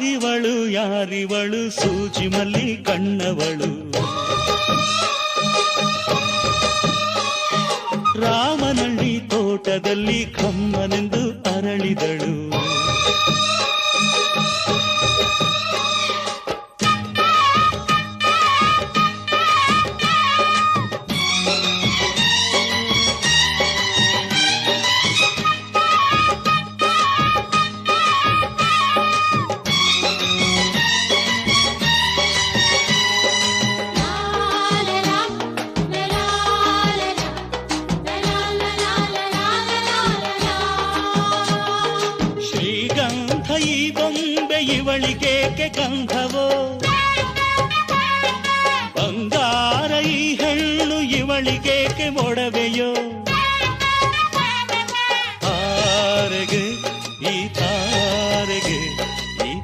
ಯಾರಿವಳು ಸೂಜಿ ಮಲ್ಲಿ ಕಣ್ಣವಳು ರಾಮನಳ್ಳಿ ತೋಟದಲ್ಲಿ ಕಮ್ಮನೆಂದು ಅರಳಿದಳು ಇವಳಿಗೇಕೆ ಗಂಧವೋ ಬಂಗಾರ ಈ ಹೆಣ್ಣು ಇವಳಿಗೇಕೆ ಮೊಡವೆಯೋ